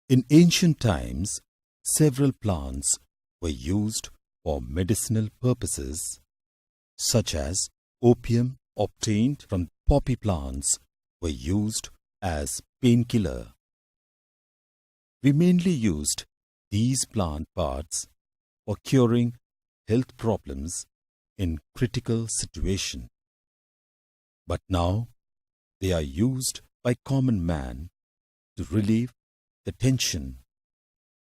In ancient times, several plants were used for medicinal purposes, such as opium obtained from poppy plants were used as painkiller. We mainly used these plant parts for curing health problems in critical situations. But now they are used by common man to relieve the tension,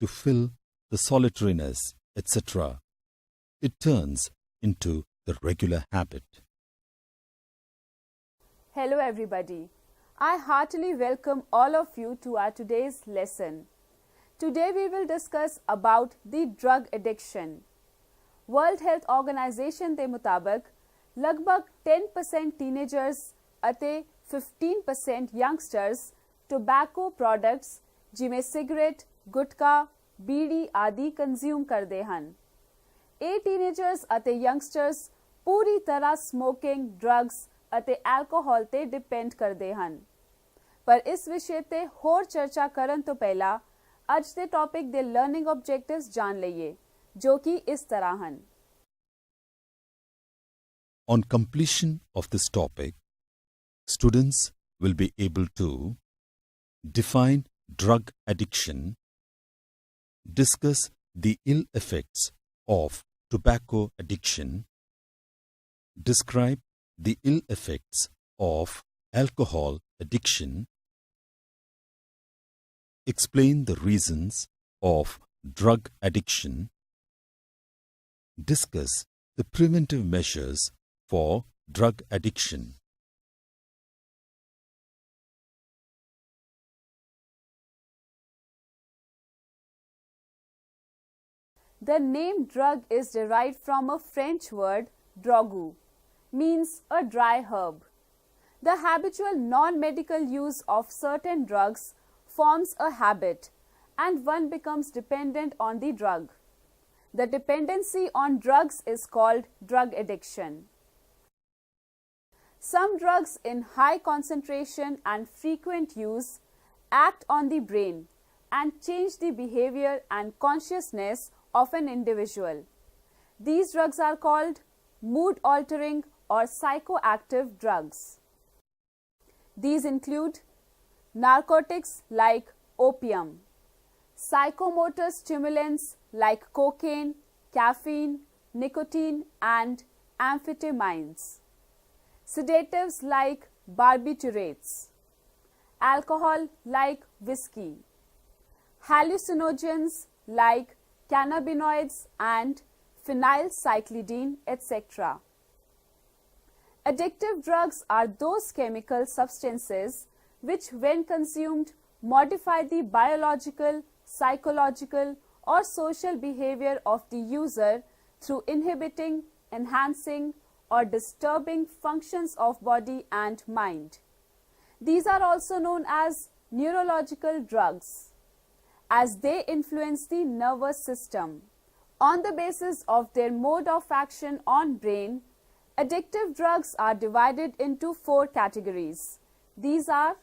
to fill the solitariness, etc. It turns into the regular habit. Hello everybody. I heartily welcome all of you to our today's lesson. Today we will discuss about the drug addiction. World Health Organization ਦੇ ਮੁਤਾਬਕ ਲਗਭਗ 10% teenagers ਅਤੇ 15% youngsters tobacco products ਜਿਵੇਂ cigarette, ਗੁਟਕਾ, ਬੀੜੀ ਆਦਿ consume ਕਰਦੇ ਹਨ। ਇਹ teenagers ਅਤੇ ਯੰਗਸਟਰਸ ਪੂਰੀ ਤਰ੍ਹਾਂ ਸਮੋਕਿੰਗ, ਡਰੱਗਸ ਅਤੇ ਐਲਕੋਹਲ ਤੇ ਡਿਪੈਂਡ ਕਰਦੇ ਹਨ। ਪਰ ਇਸ ਵਿਸ਼ੇ ਤੇ ਹੋਰ ਚਰਚਾ ਕਰਨ ਤੋਂ ਪਹਿਲਾਂ ਅੱਜ ਦੇ ਟੌਪਿਕ ਦੇ ਲਰਨਿੰਗ ਆਬਜੈਕਟਿਵਸ ਜਾਣ ਲਈਏ, ਜੋ ਕਿ ਇਸ ਤਰ੍ਹਾਂ ਹਨ। On completion of this topic, students will be able to define drug addiction, discuss the ill effects of tobacco addiction, describe the ill effects of alcohol addiction, explain the reasons of drug addiction, discuss the preventive measures for drug addiction. The name drug is derived from a French word drogu, means a dry herb. The habitual non-medical use of certain drugs forms a habit and one becomes dependent on the drug. The dependency on drugs is called drug addiction. Some drugs in high concentration and frequent use act on the brain and change the behavior and consciousness of an individual. These drugs are called mood-altering or psychoactive drugs. These include narcotics like opium, psychomotor stimulants like cocaine, caffeine, nicotine, and amphetamines, sedatives like barbiturates, alcohol like whiskey, hallucinogens like cannabinoids and phenylcyclidine, etc. Addictive drugs are those chemical substances which, when consumed, modify the biological, psychological, or social behavior of the user through inhibiting, enhancing, or disturbing functions of body and mind. These are also known as neurological drugs, as they influence the nervous system. On the basis of their mode of action on brain, addictive drugs are divided into 4 categories. These are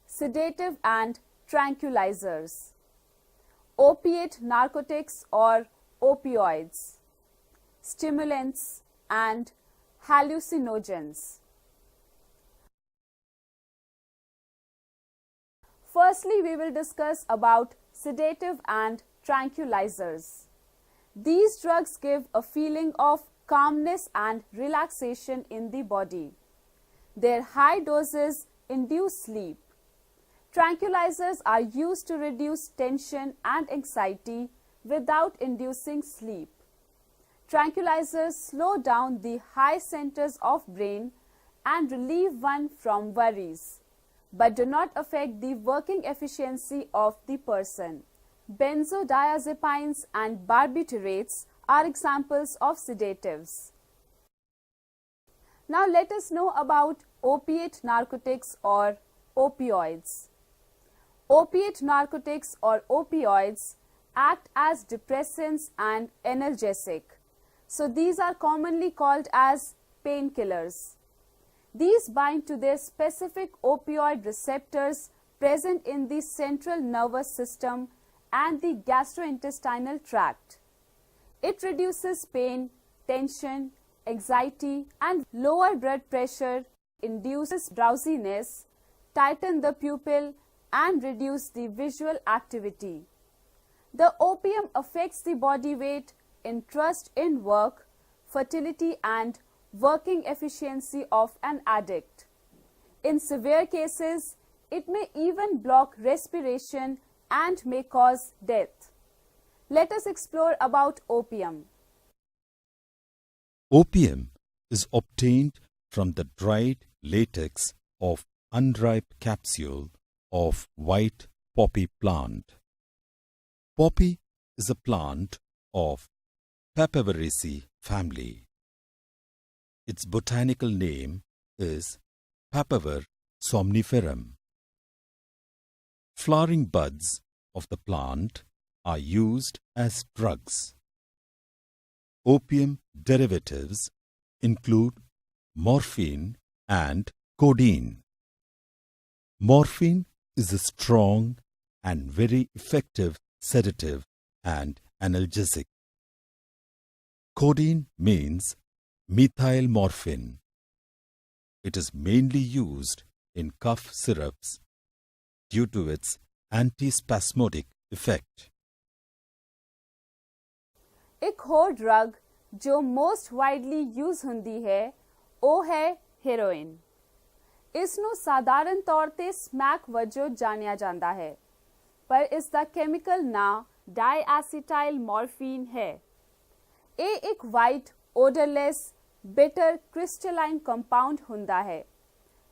sedative and tranquilizers, opiate narcotics or opioids, stimulants, and hallucinogens. Firstly, we will discuss about sedative and tranquilizers. These drugs give a feeling of calmness and relaxation in the body. Their high doses induce sleep. Tranquilizers are used to reduce tension and anxiety without inducing sleep. Tranquilizers slow down the high centers of brain and relieve one from worries, but do not affect the working efficiency of the person. Benzodiazepines and barbiturates are examples of sedatives. Now let us know about opiate narcotics or opioids. Opiate narcotics or opioids act as depressants and analgesic. So these are commonly called as painkillers. These bind to their specific opioid receptors present in the central nervous system and the gastrointestinal tract. It reduces pain, tension, anxiety, and lower blood pressure, induces drowsiness, tighten the pupil, and reduce the visual activity. The opium affects the body weight, interest in work, fertility, and working efficiency of an addict. In severe cases, it may even block respiration and may cause death. Let us explore about opium. Opium is obtained from the dried latex of unripe capsule of white poppy plant. Poppy is a plant of Papaveraceae family. Its botanical name is Papaver somniferum. Flowering buds of the plant are used as drugs. Opium derivatives include morphine and codeine. Morphine is a strong and very effective sedative and analgesic. Codeine means methyl morphine. It is mainly used in cough syrups due to its antispasmodic effect. एक होर drug जो most widely use ਹੁੰਦੀ ਹੈ ਉਹ ਹੈ heroin. ਇਸ ਨੂੰ ਸਾਧਾਰਨ ਤੌਰ ਤੇ ਸਮੈਕ ਵਜੋਂ ਜਾਣਿਆ ਜਾਂਦਾ ਹੈ, ਪਰ ਇਸ ਦਾ ਕੈਮੀਕਲ ਨਾਂ ਡਾਈਐਸੀਟਾਈਲ ਮੋਰਫੀਨ ਹੈ। ਇਹ ਇੱਕ ਵਾਈਟ ਓਡਰਲੈਸ ਬਿਟਰ ਕ੍ਰਿਸਟਲਾਈਨ ਕੰਪਾਊਂਡ ਹੁੰਦਾ ਹੈ।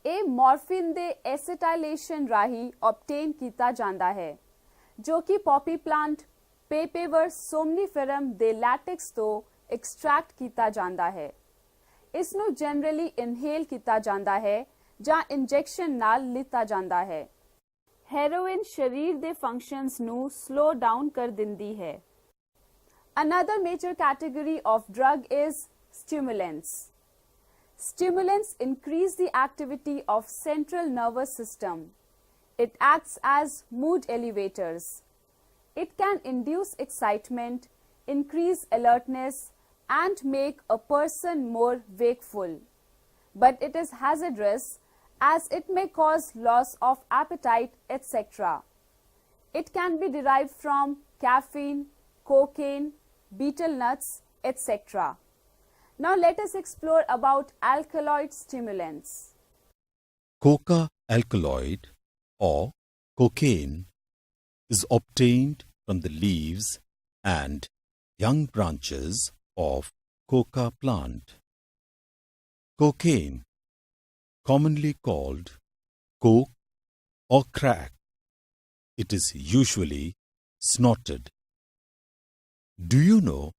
ਇਹ ਮੋਰਫਿਨ ਦੇ ਐਸੀਟਾਈਲੇਸ਼ਨ ਰਾਹੀਂ ਆਬਟੇਨ ਕੀਤਾ ਜਾਂਦਾ ਹੈ, ਜੋ ਕਿ ਪੌਪੀ ਪਲਾਂਟ ਪੇਪੇਵਰ ਸੋਮਨੀਫੇਰਮ ਦੇ ਲੈਟਿਕਸ ਤੋਂ ਐਕਸਟ੍ਰੈਕਟ ਕੀਤਾ ਜਾਂਦਾ ਹੈ। ਇਸ ਨੂੰ ਜਨਰਲੀ ਇਨਹੇਲ ਕੀਤਾ ਜਾਂਦਾ ਹੈ ਜਾਂ ਇੰਜੈਕਸ਼ਨ ਨਾਲ ਲਿੱਤਾ ਜਾਂਦਾ ਹੈ। ਹੈਰੋਇਨ ਸਰੀਰ ਦੇ ਫੰਕਸ਼ਨਸ ਨੂੰ ਸਲੋ ਡਾਊਨ ਕਰ ਦਿੰਦੀ ਹੈ। Another major category of drug is stimulants. Stimulants increase the activity of central nervous system. It acts as mood elevators. It can induce excitement, increase alertness, and make a person more wakeful. But it is hazardous as it may cause loss of appetite, etc. It can be derived from caffeine, cocaine, betel nuts, etc. Now let us explore about alkaloid stimulants. Coca alkaloid or cocaine is obtained from the leaves and young branches of coca plant. Cocaine, commonly called coke or crack, it is usually snorted. Do you know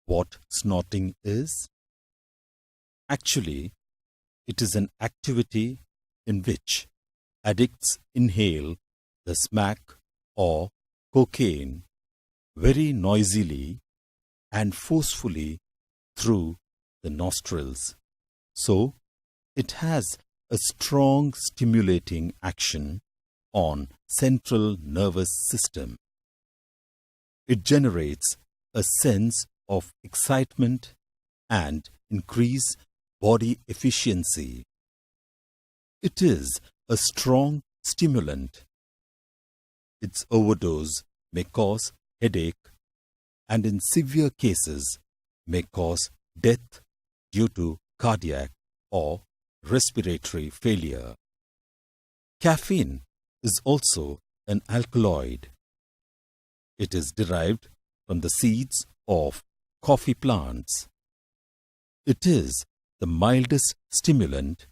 what snorting is? Actually, it is an activity in which addicts inhale the smack or cocaine very noisily and forcefully through the nostrils. So, it has a strong stimulating action on central nervous system. It generates a sense of excitement and increase body efficiency. It is a strong stimulant. Its overdose may cause headache and in severe cases may cause death due to cardiac or respiratory failure. Caffeine is also an alkaloid. It is derived from the seeds of coffee plants. It is the mildest stimulant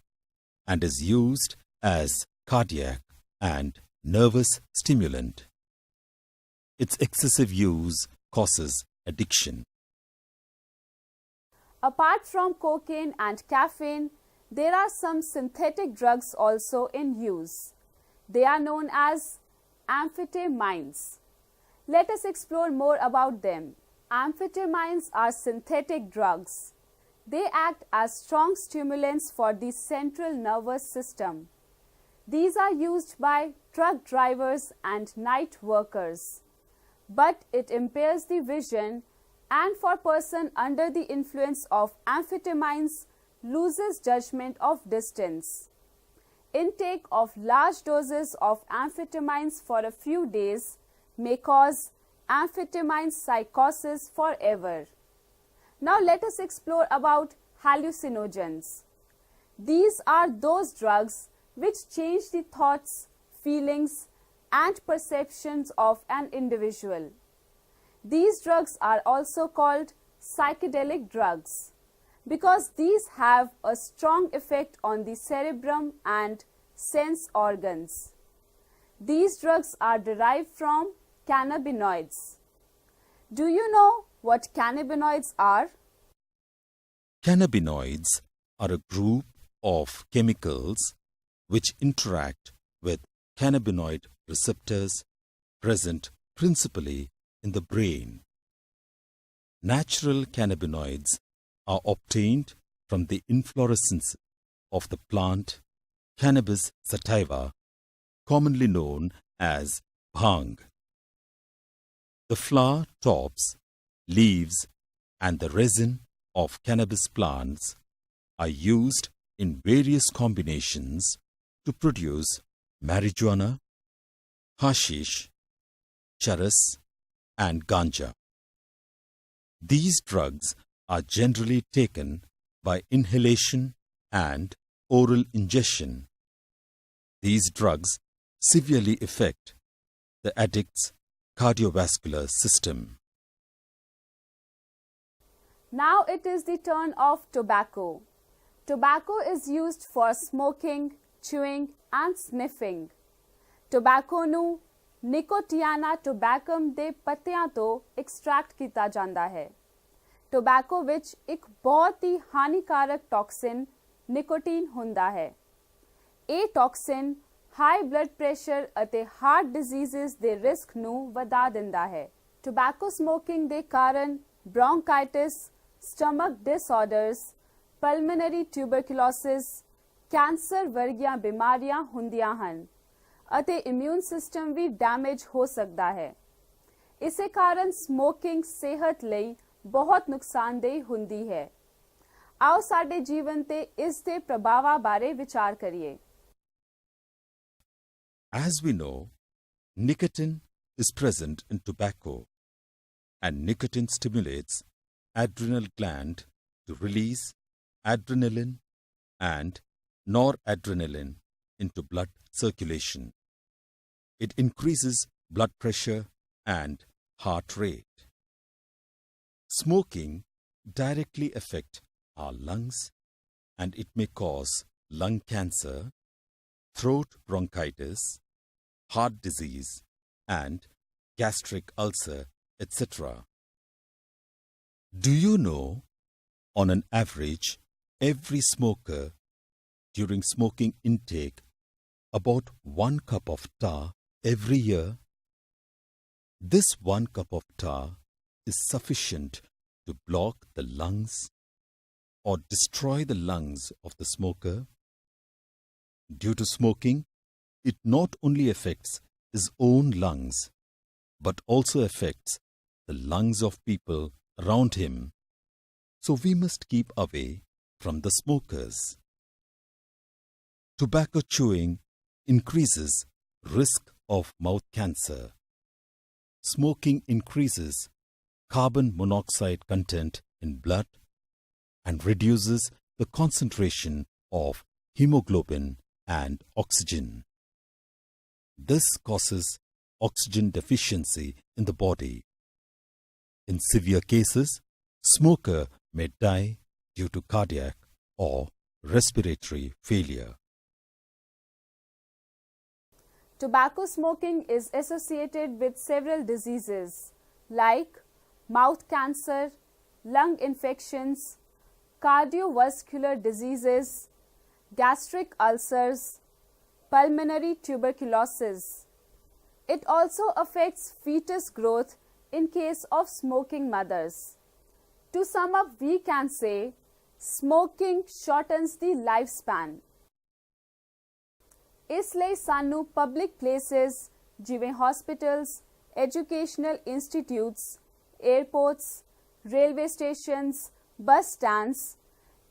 and is used as cardiac and nervous stimulant. Its excessive use causes addiction. Apart from cocaine and caffeine, there are some synthetic drugs also in use. They are known as amphetamines. Let us explore more about them. Amphetamines are synthetic drugs. They act as strong stimulants for the central nervous system. These are used by truck drivers and night workers. But it impairs the vision, and for person under the influence of amphetamines loses judgment of distance. Intake of large doses of amphetamines for a few days may cause amphetamine psychosis forever. Now let us explore about hallucinogens. These are those drugs which change the thoughts, feelings, and perceptions of an individual. These drugs are also called psychedelic drugs because these have a strong effect on the cerebrum and sense organs. These drugs are derived from cannabinoids. Do you know what cannabinoids are? Cannabinoids are a group of chemicals which interact with cannabinoid receptors present principally in the brain. Natural cannabinoids are obtained from the inflorescence of the plant Cannabis sativa, commonly known as bhang. The flower, tops, leaves, and the resin of cannabis plants are used in various combinations to produce marijuana, hashish, charas, and ganja. These drugs are generally taken by inhalation and oral ingestion. These drugs severely affect the addict's cardiovascular system. Now it is the turn of tobacco. Tobacco is used for smoking, chewing, and sniffing. Tobacco ਨੂੰ Nicotiana tobacum ਦੇ ਪੱਤਿਆਂ ਤੋਂ extract ਕੀਤਾ ਜਾਂਦਾ ਹੈ। Tobacco ਵਿੱਚ ਇੱਕ ਬਹੁਤ ਹੀ ਹਾਨੀਕਾਰਕ ਟੌਕਸਿਨ ਨਿਕੋਟੀਨ ਹੁੰਦਾ ਹੈ। ਇਹ ਟੌਕਸਿਨ ਹਾਈ ਬਲੱਡ ਪ੍ਰੈਸ਼ਰ ਅਤੇ ਹਾਰਟ ਡਿਜ਼ੀਜ਼ਸ ਦੇ ਰਿਸਕ ਨੂੰ ਵਧਾ ਦਿੰਦਾ ਹੈ। ਟੋਬੈਕੋ ਸਮੋਕਿੰਗ ਦੇ ਕਾਰਨ bronchitis, stomach disorders, pulmonary tuberculosis, cancer ਵਰਗੀਆਂ ਬਿਮਾਰੀਆਂ ਹੁੰਦੀਆਂ ਹਨ ਅਤੇ ਇਮਿਊਨ ਸਿਸਟਮ ਵੀ ਡੈਮੇਜ ਹੋ ਸਕਦਾ ਹੈ। ਇਸੇ ਕਾਰਨ ਸਮੋਕਿੰਗ ਸਿਹਤ ਲਈ ਬਹੁਤ ਨੁਕਸਾਨਦੇਹ ਹੁੰਦੀ ਹੈ। ਆਓ ਸਾਡੇ ਜੀਵਨ ਤੇ ਇਸ ਦੇ ਪ੍ਰਭਾਵਾਂ ਬਾਰੇ ਵਿਚਾਰ ਕਰੀਏ। As we know, nicotine is present in tobacco, and nicotine stimulates adrenal gland to release adrenaline and noradrenaline into blood circulation. It increases blood pressure and heart rate. Smoking directly affects our lungs, and it may cause lung cancer, throat bronchitis, heart disease, and gastric ulcer, etc. Do you know, on an average, every smoker during smoking intake about 1 cup of tar every year? This 1 cup of tar is sufficient to block the lungs or destroy the lungs of the smoker. Due to smoking, it not only affects his own lungs, but also affects the lungs of people around him. So we must keep away from the smokers. Tobacco chewing increases risk of mouth cancer. Smoking increases carbon monoxide content in blood and reduces the concentration of hemoglobin and oxygen. This causes oxygen deficiency in the body. In severe cases, smoker may die due to cardiac or respiratory failure. Tobacco smoking is associated with several diseases like mouth cancer, lung infections, cardiovascular diseases, gastric ulcers, pulmonary tuberculosis. It also affects fetus growth in case of smoking mothers. To sum up, we can say smoking shortens the lifespan. ਇਸ ਲਈ ਸਾਨੂੰ public places ਜਿਵੇਂ hospitals, educational institutes, airports, railway stations, bus stands,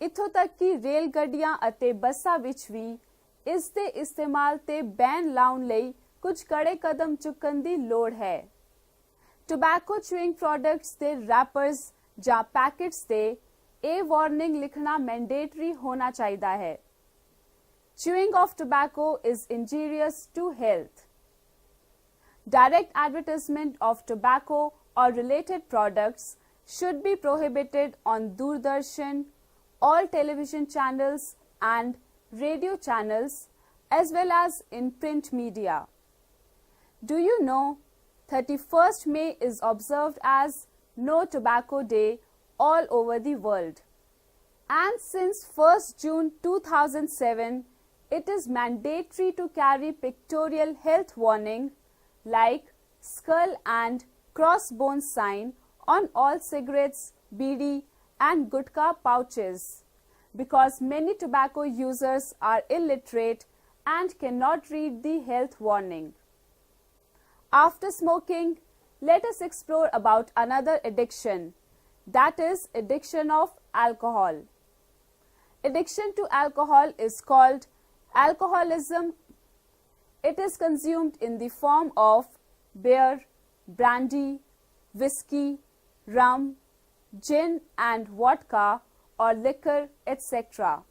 ਇੱਥੋਂ ਤੱਕ ਕਿ rail ਗੱਡੀਆਂ ਅਤੇ ਬੱਸਾਂ ਵਿੱਚ ਵੀ ਇਸ ਦੇ ਇਸਤੇਮਾਲ ਤੇ ਬੈਨ ਲਾਉਣ ਲਈ ਕੁਝ ਕੜੇ ਕਦਮ ਚੁੱਕਣ ਦੀ ਲੋੜ ਹੈ। ਟੋਬੈਕੋ ਚੂਇੰਗ ਪ੍ਰੋਡਕਟਸ ਦੇ ਰੈਪਰਸ ਜਾਂ ਪੈਕੇਟਸ ਤੇ ਇਹ ਵਾਰਨਿੰਗ ਲਿਖਣਾ ਮੈਂਡੇਟਰੀ ਹੋਣਾ ਚਾਹੀਦਾ ਹੈ। Chewing of tobacco is injurious to health. Direct advertisement of tobacco or related products should be prohibited on Doordarshan, all television channels and radio channels, as well as in print media. Do you know 31st May is observed as No Tobacco Day all over the world. And since 1st June 2007, it is mandatory to carry pictorial health warning like skull and crossbone sign on all cigarettes, bidi and gutka pouches because many tobacco users are illiterate and cannot read the health warning. After smoking, let us explore about another addiction, that is addiction of alcohol. Addiction to alcohol is called alcoholism. It is consumed in the form of beer, brandy, whiskey, rum, gin and vodka or liquor, etc.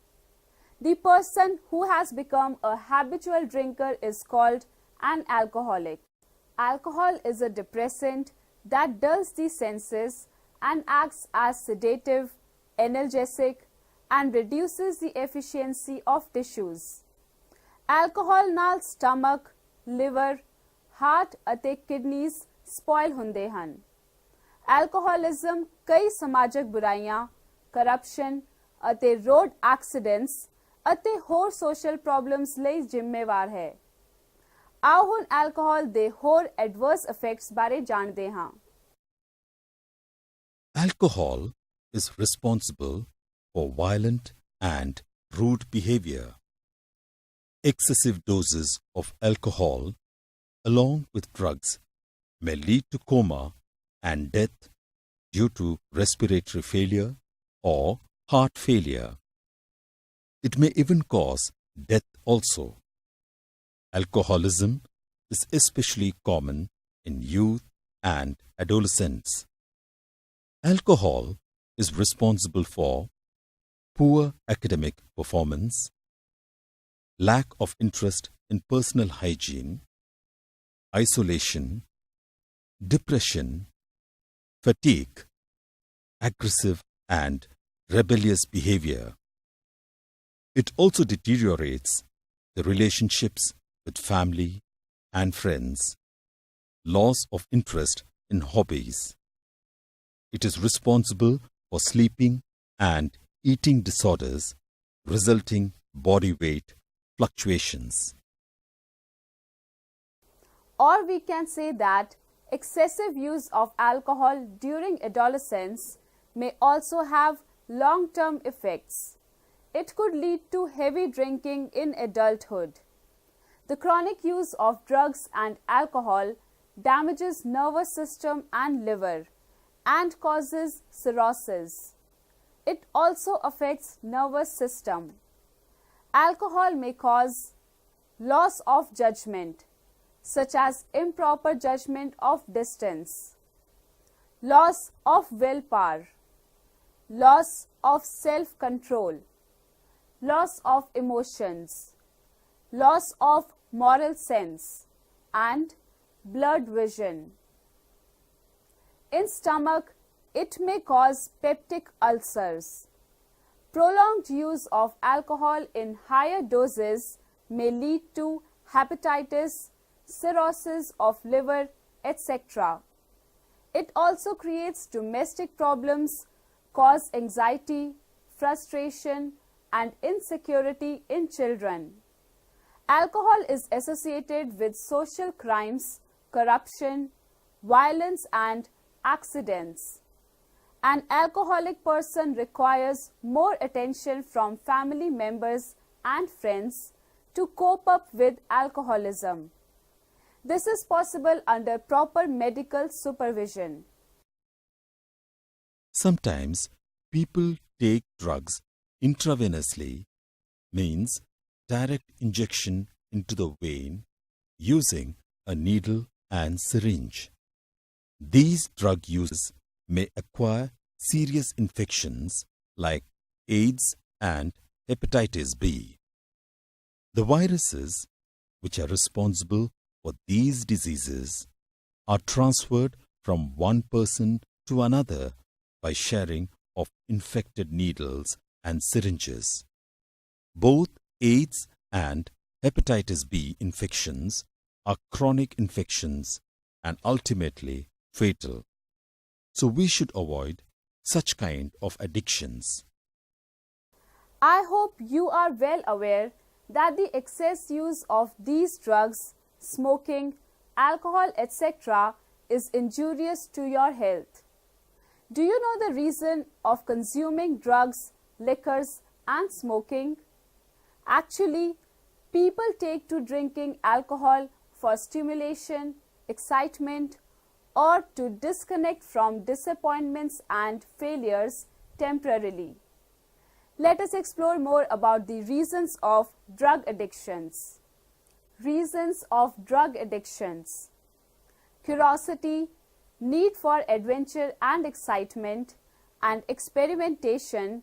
The person who has become a habitual drinker is called an alcoholic. Alcohol is a depressant that dulls the senses and acts as sedative, analgesic and reduces the efficiency of tissues. Alcohol ਨਾਲ stomach, liver, heart ਅਤੇ kidneys spoil ਹੁੰਦੇ ਹਨ। Alcoholism ਕਈ ਸਮਾਜਿਕ ਬੁਰਾਈਆਂ, corruption ਅਤੇ road accidents ਅਤੇ ਹੋਰ social problems ਲਈ ਜ਼ਿੰਮੇਵਾਰ ਹੈ। ਆਓ ਹੁਣ alcohol ਦੇ ਹੋਰ adverse effects ਬਾਰੇ ਜਾਣਦੇ ਹਾਂ। Alcohol is responsible for violent and rude behavior. Excessive doses of alcohol, along with drugs, may lead to coma and death due to respiratory failure or heart failure. It may even cause death also. Alcoholism is especially common in youth and adolescents. Alcohol is responsible for poor academic performance, lack of interest in personal hygiene, isolation, depression, fatigue, aggressive and rebellious behavior. It also deteriorates the relationships with family and friends, loss of interest in hobbies. It is responsible for sleeping and eating disorders, resulting body weight fluctuations. Or we can say that excessive use of alcohol during adolescence may also have long-term effects. It could lead to heavy drinking in adulthood. The chronic use of drugs and alcohol damages nervous system and liver and causes cirrhosis. It also affects nervous system. Alcohol may cause loss of judgment, such as improper judgment of distance, loss of willpower, loss of self-control, loss of emotions, loss of moral sense, and blurred vision. In stomach, it may cause peptic ulcers. Prolonged use of alcohol in higher doses may lead to hepatitis, cirrhosis of liver, etc. It also creates domestic problems, cause anxiety, frustration, and insecurity in children. Alcohol is associated with social crimes, corruption, violence, and accidents. An alcoholic person requires more attention from family members and friends to cope up with alcoholism. This is possible under proper medical supervision. Sometimes people take drugs intravenously, means direct injection into the vein using a needle and syringe. These drug users may acquire serious infections like AIDS and hepatitis B. The viruses which are responsible for these diseases are transferred from one person to another by sharing of infected needles and syringes. Both AIDS and hepatitis B infections are chronic infections and ultimately fatal. So we should avoid such kind of addictions. I hope you are well aware that the excess use of these drugs, smoking, alcohol, etc. is injurious to your health. Do you know the reason of consuming drugs, liquors and smoking? Actually, people take to drinking alcohol for stimulation, excitement, or to disconnect from disappointments and failures temporarily. Let us explore more about the reasons of drug addictions. Reasons of drug addictions: curiosity, need for adventure and excitement, and experimentation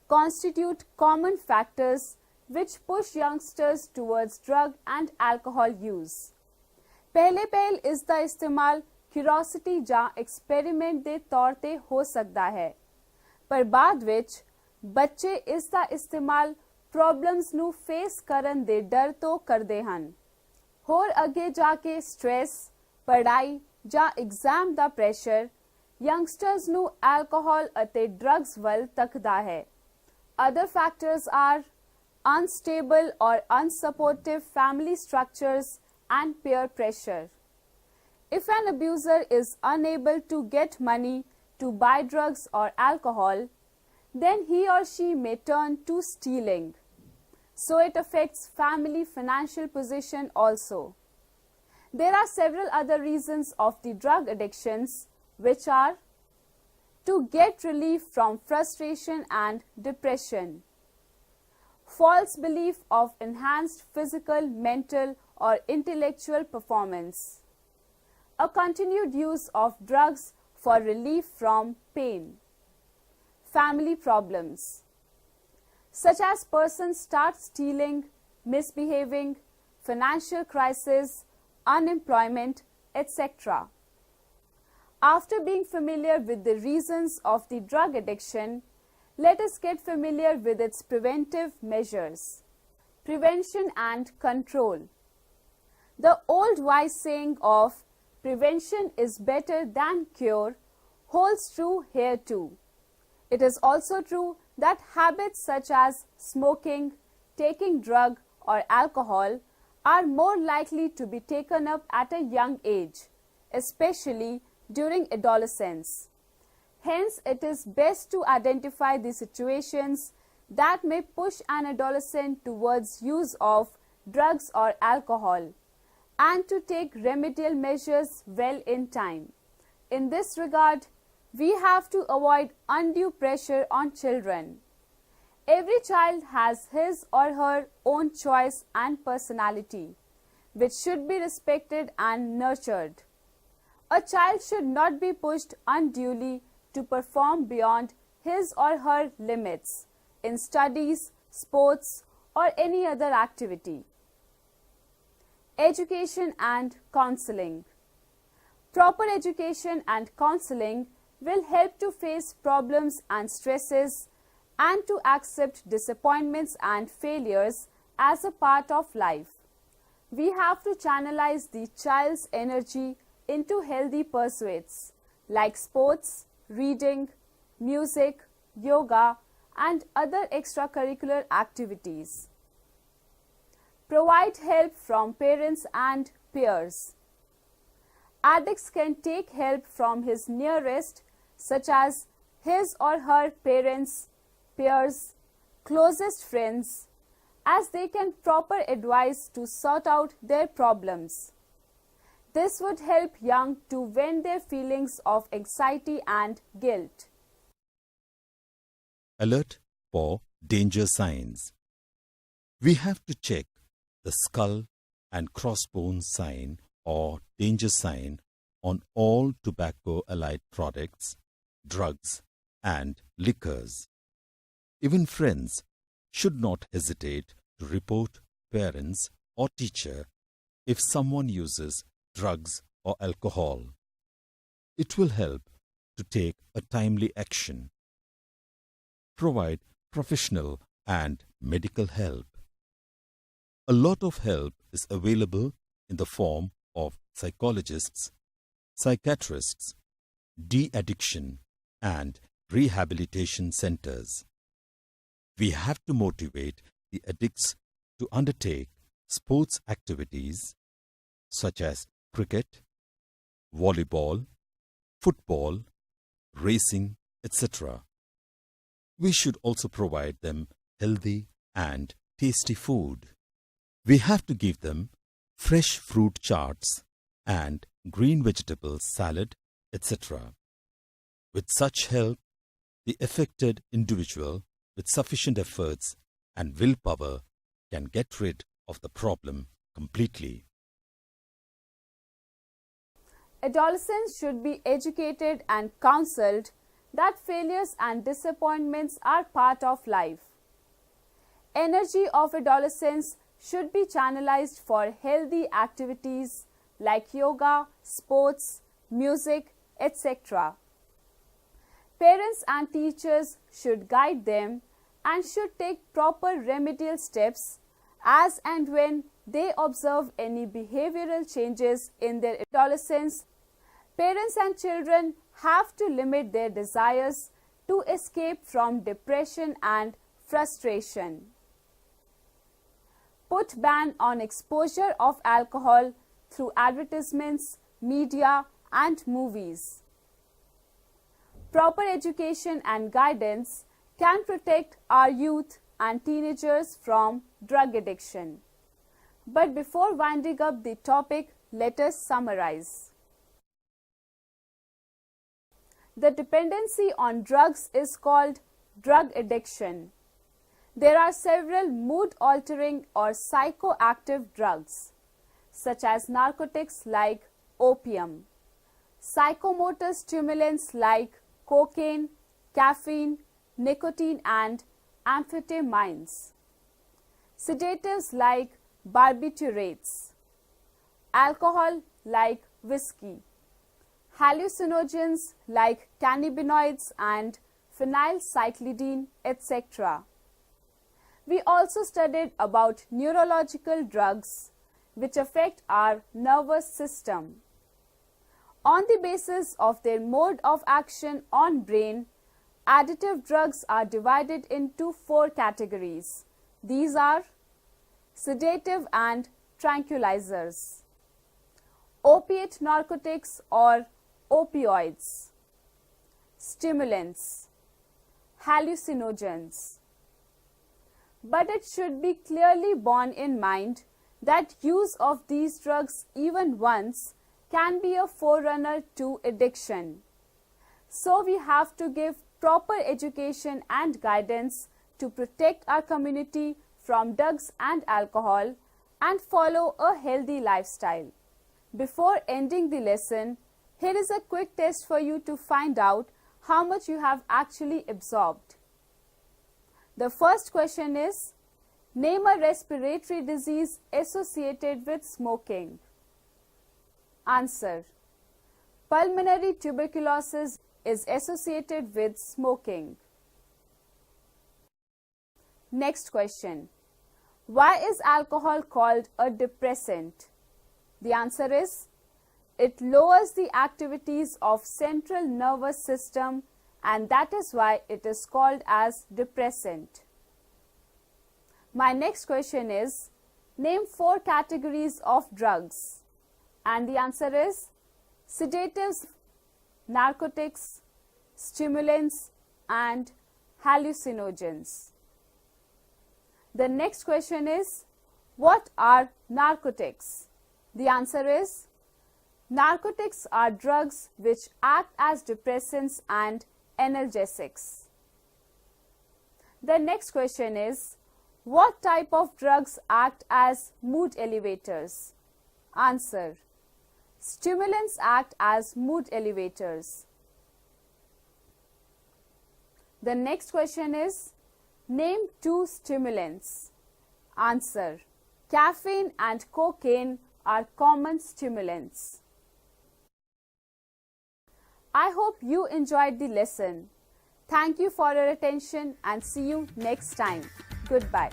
constitute common factors which push youngsters towards drug and alcohol use. पहले पहल इस दा इस्तेमाल curiosity ਜਾਂ experiment ਦੇ ਤੌਰ ਤੇ ਹੋ ਸਕਦਾ ਹੈ, ਪਰ ਬਾਅਦ ਵਿੱਚ ਬੱਚੇ ਇਸ ਦਾ ਇਸਤੇਮਾਲ ਪ੍ਰੋਬਲਮਸ ਨੂੰ ਫੇਸ ਕਰਨ ਦੇ ਡਰ ਤੋਂ ਕਰਦੇ ਹਨ। ਹੋਰ ਅੱਗੇ ਜਾ ਕੇ ਸਟ੍ਰੈਸ, ਪੜ੍ਹਾਈ ਜਾਂ ਐਗਜ਼ਾਮ ਦਾ ਪ੍ਰੈਸ਼ਰ ਯੰਗਸਟਰਸ ਨੂੰ ਐਲਕੋਹਲ ਅਤੇ ਡਰੱਗਸ ਵੱਲ ਤੱਕਦਾ ਹੈ। Other factors are unstable or unsupportive family structures and peer pressure. If an abuser is unable to get money to buy drugs or alcohol, then he or she may turn to stealing. So it affects family financial position also. There are several other reasons of the drug addictions, which are to get relief from frustration and depression, false belief of enhanced physical, mental, or intellectual performance, a continued use of drugs for relief from pain, family problems, such as persons start stealing, misbehaving, financial crisis, unemployment, etc. After being familiar with the reasons of the drug addiction, let us get familiar with its preventive measures. Prevention and control. The old wise saying of prevention is better than cure holds true here too. It is also true that habits such as smoking, taking drug or alcohol are more likely to be taken up at a young age, especially during adolescence. Hence, it is best to identify the situations that may push an adolescent towards use of drugs or alcohol and to take remedial measures well in time. In this regard, we have to avoid undue pressure on children. Every child has his or her own choice and personality, which should be respected and nurtured. A child should not be pushed unduly to perform beyond his or her limits in studies, sports, or any other activity. Education and counseling. Proper education and counseling will help to face problems and stresses and to accept disappointments and failures as a part of life. We have to channelize the child's energy into healthy pursuits like sports, reading, music, yoga, and other extracurricular activities. Provide help from parents and peers. Addicts can take help from his nearest, such as his or her parents, peers, closest friends, as they can proper advice to sort out their problems. This would help young to vent their feelings of anxiety and guilt. Alert for danger signs. We have to check the skull and crossbones sign or danger sign on all tobacco-allied products, drugs, and liquors. Even friends should not hesitate to report parents or teacher if someone uses drugs or alcohol. It will help to take a timely action. Provide professional and medical help. A lot of help is available in the form of psychologists, psychiatrists, de-addiction and rehabilitation centers. We have to motivate the addicts to undertake sports activities such as cricket, volleyball, football, racing, etc. We should also provide them healthy and tasty food. We have to give them fresh fruit charts and green vegetable salad, etc. With such help, the affected individual with sufficient efforts and willpower can get rid of the problem completely. Adolescents should be educated and counseled that failures and disappointments are part of life. Energy of adolescence should be channelized for healthy activities like yoga, sports, music, etc. Parents and teachers should guide them and should take proper remedial steps as and when they observe any behavioral changes in their adolescence. Parents and children have to limit their desires to escape from depression and frustration. Put ban on exposure of alcohol through advertisements, media, and movies. Proper education and guidance can protect our youth and teenagers from drug addiction. But before winding up the topic, let us summarize. The dependency on drugs is called drug addiction. There are several mood-altering or psychoactive drugs, such as narcotics like opium, psychomotor stimulants like cocaine, caffeine, nicotine and amphetamines, sedatives like barbiturates, alcohol like whiskey, hallucinogens like cannabinoids and phenylcyclidine, etc. We also studied about neurological drugs which affect our nervous system. On the basis of their mode of action on brain, additive drugs are divided into 4 categories. These are sedative and tranquilizers, opiate narcotics or opioids, stimulants, hallucinogens. But it should be clearly borne in mind that use of these drugs even once can be a forerunner to addiction. So we have to give proper education and guidance to protect our community from drugs and alcohol and follow a healthy lifestyle. Before ending the lesson, here is a quick test for you to find out how much you have actually absorbed. The first question is, name a respiratory disease associated with smoking. Answer: Pulmonary tuberculosis is associated with smoking. Next question. Why is alcohol called a depressant? The answer is, it lowers the activities of central nervous system and that is why it is called as depressant. My next question is, name 4 categories of drugs. And the answer is sedatives, narcotics, stimulants and hallucinogens. The next question is, what are narcotics? The answer is, narcotics are drugs which act as depressants and analgesics. The next question is, what type of drugs act as mood elevators? Answer: stimulants act as mood elevators. The next question is, name 2 stimulants. Answer: caffeine and cocaine are common stimulants. I hope you enjoyed the lesson. Thank you for your attention and see you next time. Goodbye.